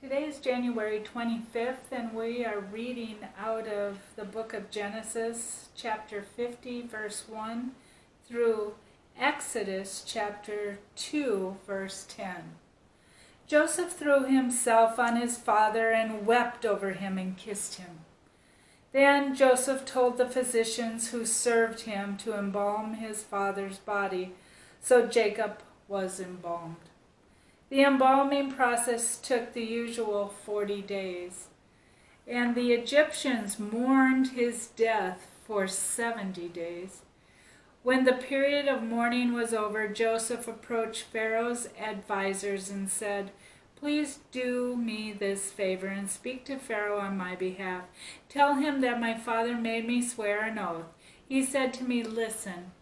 Today is January 25th, and we are reading out of the book of Genesis, chapter 50, verse 1, through Exodus, chapter 2, verse 10. Joseph threw himself on his father and wept over him and kissed him. Then Joseph told the physicians who served him to embalm his father's body, so Jacob was embalmed. The embalming process took the usual 40 days, and the Egyptians mourned his death for 70 days. When the period of mourning was over, Joseph approached Pharaoh's advisors and said, "Please do me this favor and speak to Pharaoh on my behalf. Tell him that my father made me swear an oath. He said to me, 'Listen,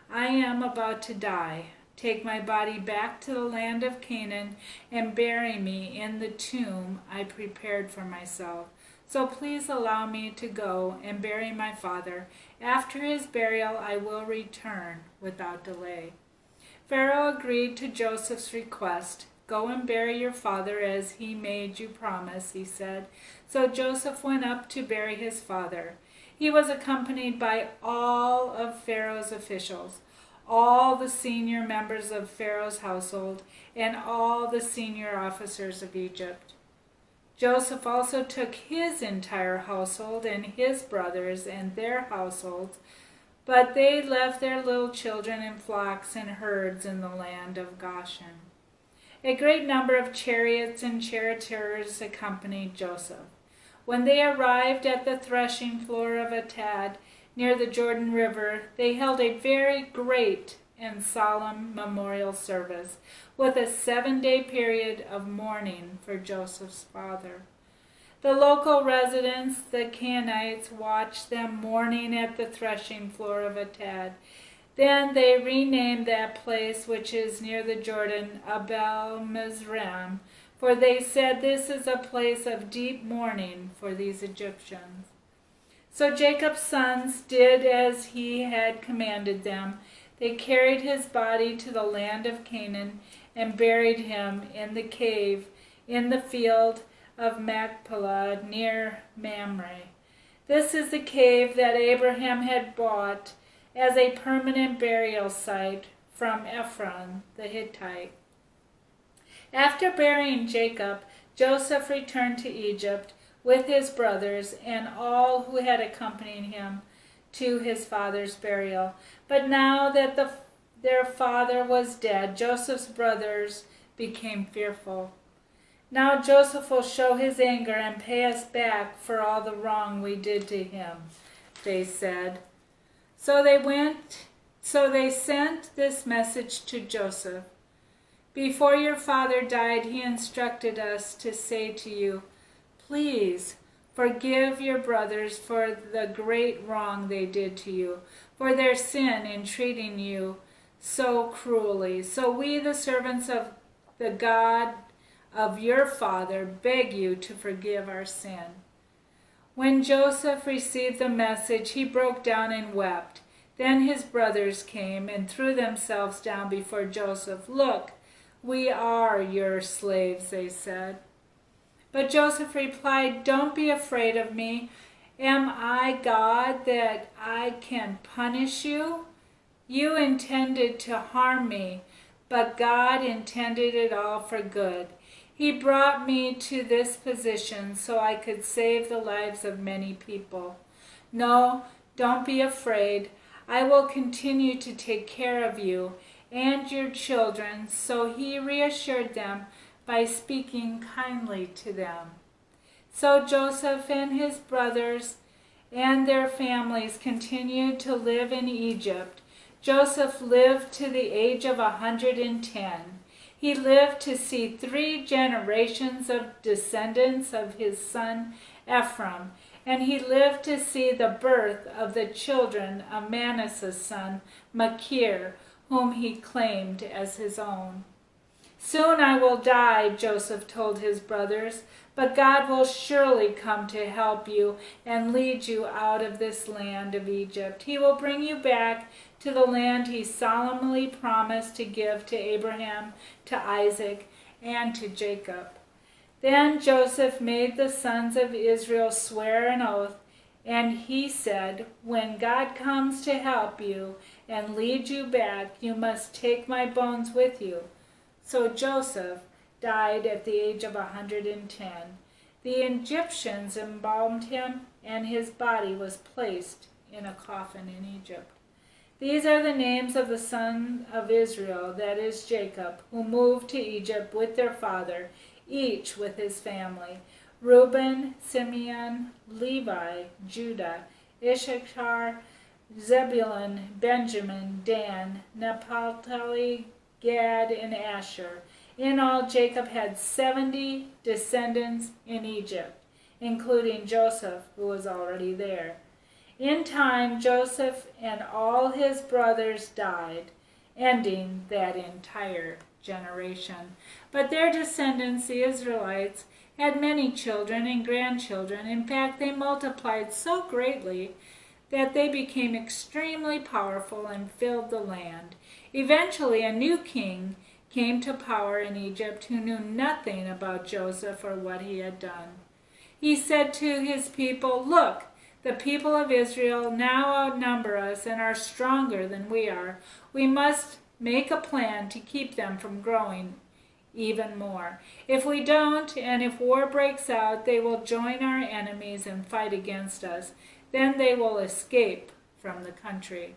I am about to die. Take my body back to the land of Canaan and bury me in the tomb I prepared for myself. So please allow me to go and bury my father. After his burial, I will return without delay.' Pharaoh agreed to Joseph's request. 'Go and bury your father as he made you promise,' he said. So Joseph went up to bury his father. He was accompanied by all of Pharaoh's officials, all the senior members of Pharaoh's household, and all the senior officers of Egypt. Joseph also took his entire household and his brothers and their households, but they left their little children in flocks and herds in the land of Goshen. A great number of chariots and charioteers accompanied Joseph. When they arrived at the threshing floor of Atad, near the Jordan River, they held a very great and solemn memorial service, with a 7-day period of mourning for Joseph's father. The local residents, the Canaanites, watched them mourning at the threshing floor of Atad. Then they renamed that place, which is near the Jordan, Abel Mizraim, for they said, "This is a place of deep mourning for these Egyptians." So Jacob's sons did as he had commanded them. They carried his body to the land of Canaan and buried him in the cave in the field of Machpelah near Mamre. This is the cave that Abraham had bought as a permanent burial site from Ephron the Hittite. After burying Jacob, Joseph returned to Egypt with his brothers and all who had accompanied him to his father's burial. But now that their father was dead, Joseph's brothers became fearful. "Now Joseph will show his anger and pay us back for all the wrong we did to him," they said. So they sent this message to Joseph. "Before your father died, he instructed us to say to you, 'Please forgive your brothers for the great wrong they did to you, for their sin in treating you so cruelly. So we, the servants of the God of your father, beg you to forgive our sin.'" When Joseph received the message, he broke down and wept. Then his brothers came and threw themselves down before Joseph. "Look, we are your slaves," they said. But Joseph replied, "Don't be afraid of me. Am I God that I can punish you? You intended to harm me, but God intended it all for good. He brought me to this position so I could save the lives of many people. No, don't be afraid. I will continue to take care of you and your children." So he reassured them by speaking kindly to them. So Joseph and his brothers and their families continued to live in Egypt. Joseph lived to the age of 110. He lived to see 3 generations of descendants of his son Ephraim, and he lived to see the birth of the children of Manasseh's son Machir, whom he claimed as his own. "Soon I will die," Joseph told his brothers, "but God will surely come to help you and lead you out of this land of Egypt. He will bring you back to the land he solemnly promised to give to Abraham, to Isaac, and to Jacob." Then Joseph made the sons of Israel swear an oath, and he said, "When God comes to help you and lead you back, you must take my bones with you." So Joseph died at the age of 110. The Egyptians embalmed him, and his body was placed in a coffin in Egypt. These are the names of the son of Israel, that is Jacob, who moved to Egypt with their father, each with his family: Reuben, Simeon, Levi, Judah, Issachar, Zebulun, Benjamin, Dan, Naphtali, Gad, and Asher. In all, Jacob had 70 descendants in Egypt, including Joseph, who was already there. In time, Joseph and all his brothers died, ending that entire generation. But their descendants, the Israelites, had many children and grandchildren. In fact, they multiplied so greatly that they became extremely powerful and filled the land. Eventually, a new king came to power in Egypt who knew nothing about Joseph or what he had done. He said to his people, "Look, the people of Israel now outnumber us and are stronger than we are. We must make a plan to keep them from growing even more. If we don't, and if war breaks out, they will join our enemies and fight against us. Then they will escape from the country."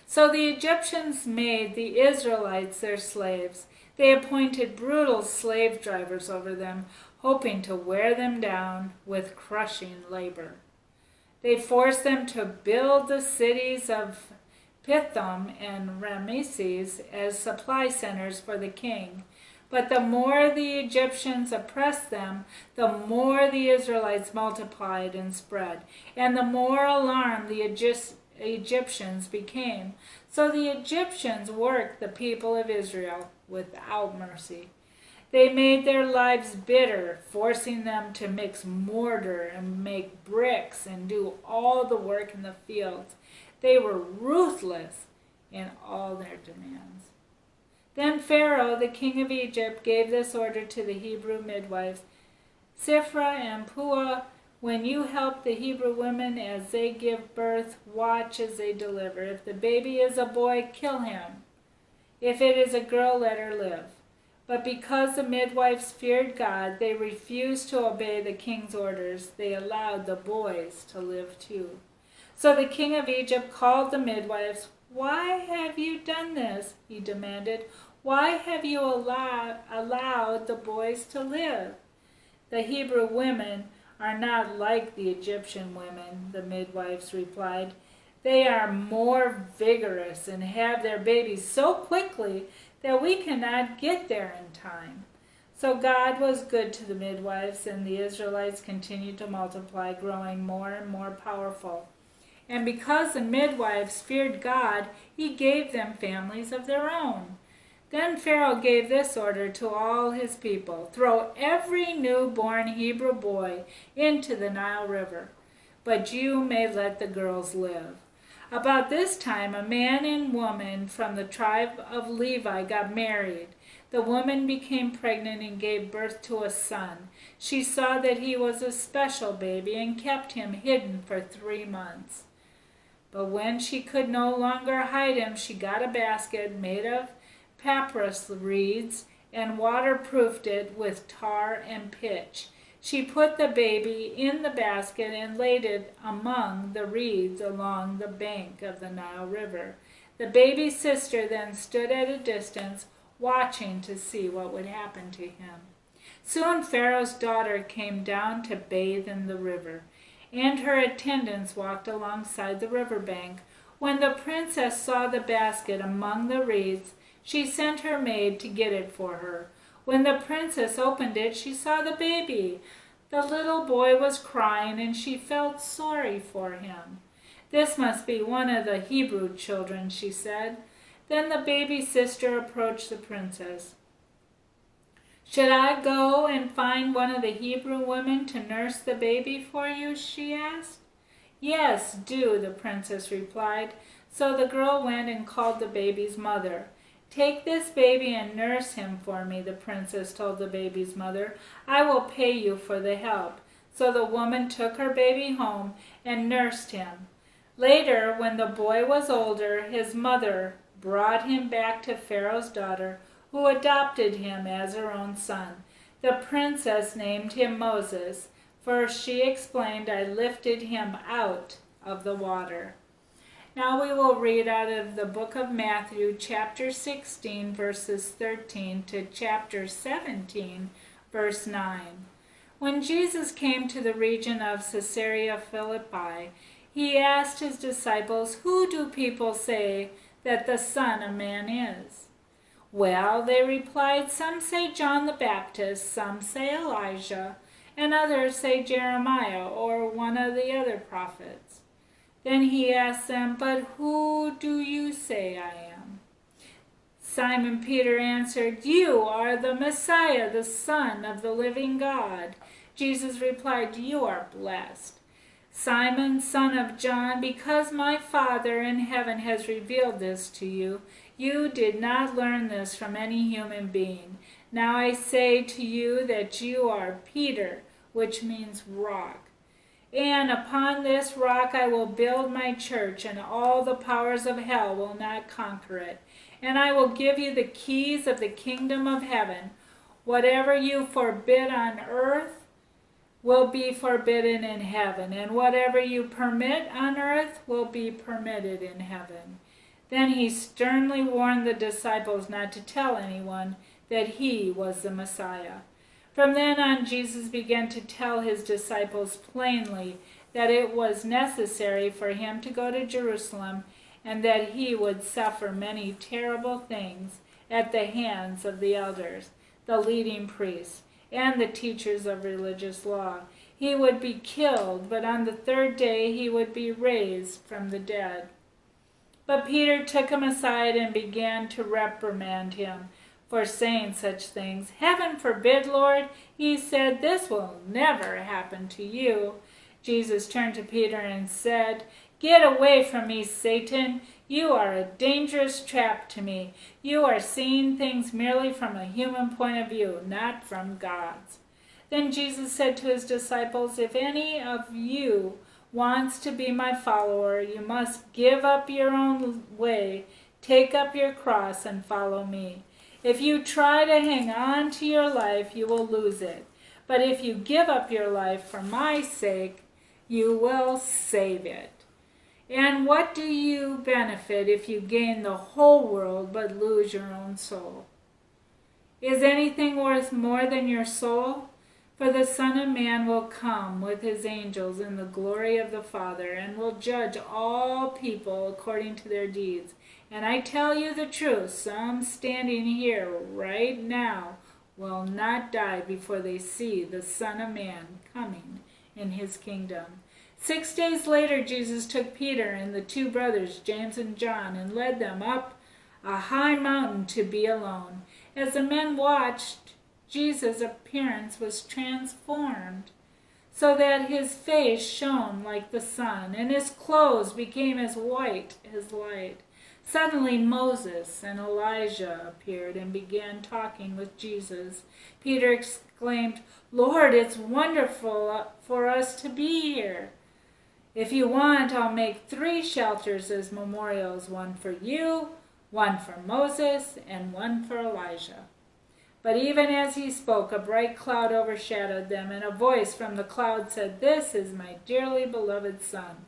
So the Egyptians made the Israelites their slaves. They appointed brutal slave drivers over them, hoping to wear them down with crushing labor. They forced them to build the cities of Pithom and Ramesses as supply centers for the king. But the more the Egyptians oppressed them, the more the Israelites multiplied and spread, and the more alarmed the Egyptians became. So the Egyptians worked the people of Israel without mercy. They made their lives bitter, forcing them to mix mortar and make bricks and do all the work in the fields. They were ruthless in all their demands. Then Pharaoh, the king of Egypt, gave this order to the Hebrew midwives: "Shiphrah and Puah, when you help the Hebrew women as they give birth, watch as they deliver. If the baby is a boy, kill him. If it is a girl, let her live." But because the midwives feared God, they refused to obey the king's orders. They allowed the boys to live too. So the king of Egypt called the midwives. "Why have you done this?" he demanded. "Why have you allowed the boys to live?" "The Hebrew women are not like the Egyptian women," the midwives replied. "They are more vigorous and have their babies so quickly that we cannot get there in time." So God was good to the midwives, and the Israelites continued to multiply, growing more and more powerful. And because the midwives feared God, he gave them families of their own. Then Pharaoh gave this order to all his people: "Throw every newborn Hebrew boy into the Nile River, but you may let the girls live." About this time, a man and woman from the tribe of Levi got married. The woman became pregnant and gave birth to a son. She saw that he was a special baby and kept him hidden for 3 months. But when she could no longer hide him, she got a basket made of papyrus reeds and waterproofed it with tar and pitch. She put the baby in the basket and laid it among the reeds along the bank of the Nile River. The baby's sister then stood at a distance, watching to see what would happen to him. Soon Pharaoh's daughter came down to bathe in the river, and her attendants walked alongside the riverbank. When the princess saw the basket among the reeds, she sent her maid to get it for her. When the princess opened it, she saw the baby. The little boy was crying, and she felt sorry for him. "This must be one of the Hebrew children," she said. Then the baby's sister approached the princess. "Should I go and find one of the Hebrew women to nurse the baby for you?" she asked. "Yes, do," the princess replied. So the girl went and called the baby's mother. "Take this baby and nurse him for me," the princess told the baby's mother. "I will pay you for the help." So the woman took her baby home and nursed him. Later, when the boy was older, his mother brought him back to Pharaoh's daughter, who adopted him as her own son. The princess named him Moses, for she explained, "I lifted him out of the water." Now we will read out of the book of Matthew, chapter 16, verses 13 to chapter 17, verse 9. When Jesus came to the region of Caesarea Philippi, he asked his disciples, "Who do people say that the Son of Man is?" "Well," they replied, "some say John the Baptist, some say Elijah, and others say Jeremiah or one of the other prophets." Then he asked them, "But who do you say I am?" Simon Peter answered, "You are the Messiah, the Son of the living God." Jesus replied, "You are blessed, Simon, son of John, because my Father in heaven has revealed this to you. You did not learn this from any human being. Now I say to you that you are Peter, which means rock. And upon this rock I will build my church, and all the powers of hell will not conquer it. And I will give you the keys of the kingdom of heaven. Whatever you forbid on earth will be forbidden in heaven, and whatever you permit on earth will be permitted in heaven." Then he sternly warned the disciples not to tell anyone that he was the Messiah. From then on, Jesus began to tell his disciples plainly that it was necessary for him to go to Jerusalem and that he would suffer many terrible things at the hands of the elders, the leading priests, and the teachers of religious law. He would be killed, but on the third day he would be raised from the dead. But Peter took him aside and began to reprimand him for saying such things. "Heaven forbid, Lord," he said, "this will never happen to you." Jesus turned to Peter and said, "Get away from me, Satan. You are a dangerous trap to me. You are seeing things merely from a human point of view, not from God's." Then Jesus said to his disciples, "If any of you wants to be my follower, you must give up your own way, take up your cross, and follow me. If you try to hang on to your life, you will lose it. But if you give up your life for my sake, you will save it. And what do you benefit if you gain the whole world but lose your own soul? Is anything worth more than your soul? For the Son of Man will come with his angels in the glory of the Father, and will judge all people according to their deeds. And I tell you the truth, some standing here right now will not die before they see the Son of Man coming in his kingdom." 6 days later, Jesus took Peter and the two brothers, James and John, and led them up a high mountain to be alone. As the men watched, Jesus' appearance was transformed, so that his face shone like the sun, and his clothes became as white as light. Suddenly Moses and Elijah appeared and began talking with Jesus. Peter exclaimed, "Lord, it's wonderful for us to be here. If you want, I'll make 3 shelters as memorials, one for you, one for Moses, and one for Elijah." But even as he spoke, a bright cloud overshadowed them, and a voice from the cloud said, "This is my dearly beloved Son,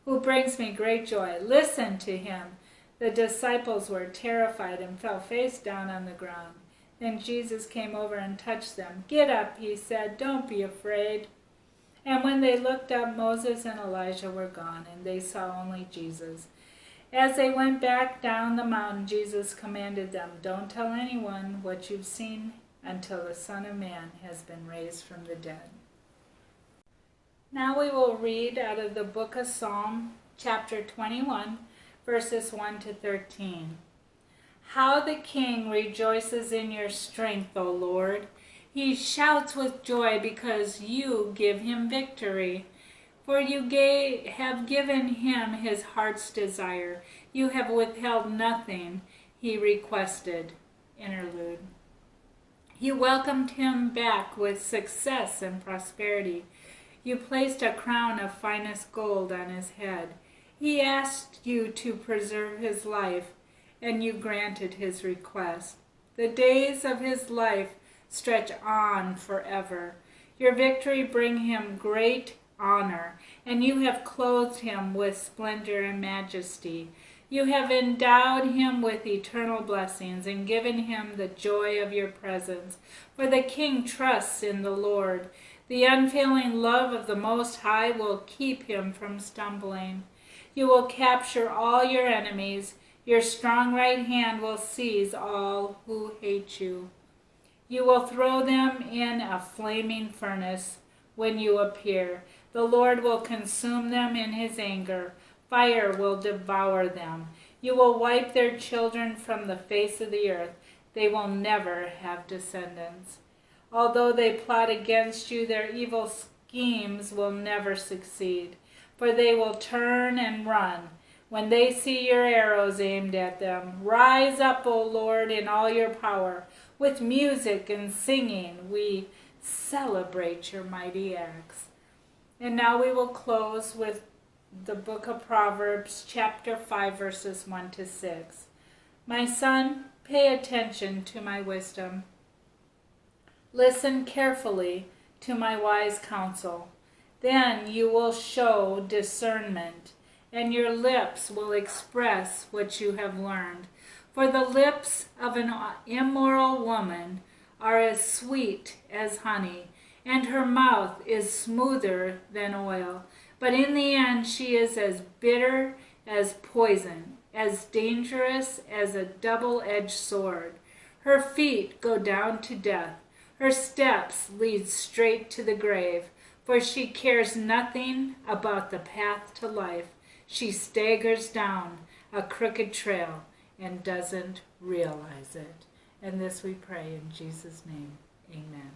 who brings me great joy. Listen to him." The disciples were terrified and fell face down on the ground. Then Jesus came over and touched them. "Get up," he said, "don't be afraid." And when they looked up, Moses and Elijah were gone, and they saw only Jesus. As they went back down the mountain, Jesus commanded them, "Don't tell anyone what you've seen until the Son of Man has been raised from the dead." Now we will read out of the book of Psalm, chapter 21, verses 1 to 13. "How the king rejoices in your strength, O Lord! He shouts with joy because you give him victory. For you have given him his heart's desire. You have withheld nothing he requested. Interlude. You welcomed him back with success and prosperity. You placed a crown of finest gold on his head. He asked you to preserve his life, and you granted his request. The days of his life stretch on forever. Your victory brings him great honor, and you have clothed him with splendor and majesty. You have endowed him with eternal blessings and given him the joy of your presence. For the king trusts in the Lord. The unfailing love of the Most High will keep him from stumbling. You will capture all your enemies. Your strong right hand will seize all who hate you. You will throw them in a flaming furnace when you appear. The Lord will consume them in his anger. Fire will devour them. You will wipe their children from the face of the earth. They will never have descendants. Although they plot against you, their evil schemes will never succeed, for they will turn and run when they see your arrows aimed at them. Rise up, O Lord, in all your power. With music and singing, we celebrate your mighty acts. And now we will close with the book of Proverbs, chapter 5, verses 1 to 6. My son, pay attention to my wisdom. Listen carefully to my wise counsel. Then you will show discernment, and your lips will express what you have learned. For the lips of an immoral woman are as sweet as honey, and her mouth is smoother than oil. But in the end she is as bitter as poison, as dangerous as a double-edged sword. Her feet go down to death. Her steps lead straight to the grave, for she cares nothing about the path to life. She staggers down a crooked trail and doesn't realize it. And this we pray in Jesus' name. Amen.